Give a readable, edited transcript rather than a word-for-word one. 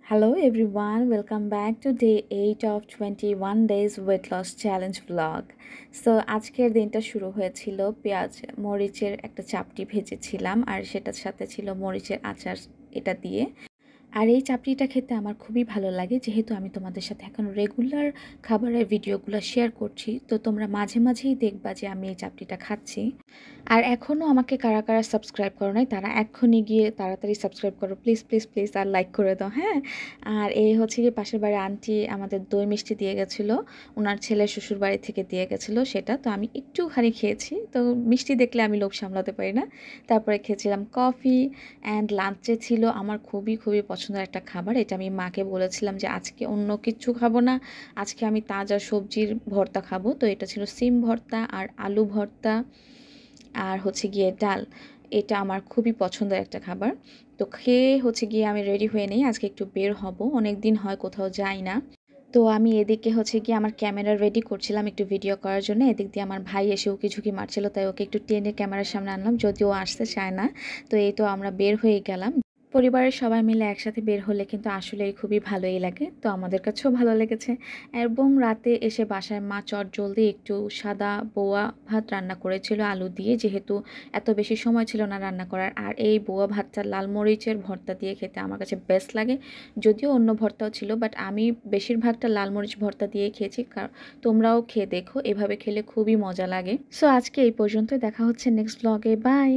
Hello everyone, welcome back to day 8 of 21 days weight loss challenge vlog. So আজকের দিনটা শুরু হয়েছিল পেঁয়াজ মরিচের একটা চাপটি ভেজেছিলাম আর সেটার সাথে ছিল মরিচের আচার এটা দিয়ে। আর এই চাপটিটা খেতে আমার খুবই ভালো লাগে, যেহেতু আমি তোমাদের সাথে এখন রেগুলার খাবারের ভিডিওগুলো শেয়ার করছি, তো তোমরা মাঝে মাঝেই দেখবা যে আমি এই চাপটিটা খাচ্ছি। আর এখনও আমাকে কারা কারা সাবস্ক্রাইব করো নাই তারা এক্ষুনি গিয়ে তাড়াতাড়ি সাবস্ক্রাইব করো, প্লিজ প্লিজ প্লিজ, আর লাইক করে দাও। হ্যাঁ, আর এই হচ্ছে কি পাশের বাড়ির আন্টি আমাদের দই মিষ্টি দিয়ে গেছিলো, ওনার ছেলে শ্বশুর বাড়ি থেকে দিয়ে গেছিলো সেটা, তো আমি একটুখানি খেয়েছি। তো মিষ্টি দেখলে আমি লোভ সামলাতে পারি না। তারপরে খেয়েছিলাম কফি অ্যান্ড লাঞ্চে ছিল আমার খুবই খুবই পছন্দের একটা খাবার। এটা আমি মাকে বলেছিলাম যে আজকে অন্য কিছু খাবো না, আজকে আমি তাজা সবজির ভর্তা খাবো। তো এটা ছিল সিম ভর্তা আর আলু ভর্তা আর হচ্ছে গিয়ে ডাল। এটা আমার খুবই পছন্দের একটা খাবার। তো খেয়ে হচ্ছে গিয়ে আমি রেডি হয়ে নেই, আজকে একটু বের হব, অনেক দিন হয় কোথাও যাই না। তো আমি এদিকে হচ্ছে গিয়ে আমার ক্যামেরা রেডি করছিলাম একটু ভিডিও করার জন্য। এদিক দিয়ে আমার ভাই এসে উকি ঝুঁকি মারছিল, তাই ওকে একটু টেনে ক্যামেরার সামনে আনলাম, যদিও আসতে চায় না। তো এই তো আমরা বের হয়ে গেলাম। পরিবারের সবাই মিলে একসাথে বের হলে কিন্তু আসলেই খুবই ভালোই লাগে, তো আমাদের কাছেও ভালো লেগেছে। এবং রাতে এসে বাসায় মা চটজলদি একটু সাদা বোয়া ভাত রান্না করেছিল আলু দিয়ে, যেহেতু এত বেশি সময় ছিল না রান্না করার। আর এই বোয়া ভাতটা লাল মরিচের ভর্তা দিয়ে খেতে আমার কাছে বেস্ট লাগে, যদিও অন্য ভর্তাও ছিল, বাট আমি বেশিরভাগটা লাল মরিচ ভর্তা দিয়ে খেয়েছি। তোমরাও খেয়ে দেখো, এভাবে খেলে খুবই মজা লাগে। সো আজকে এই পর্যন্ত, দেখা হচ্ছে নেক্সট ব্লগে, বাই।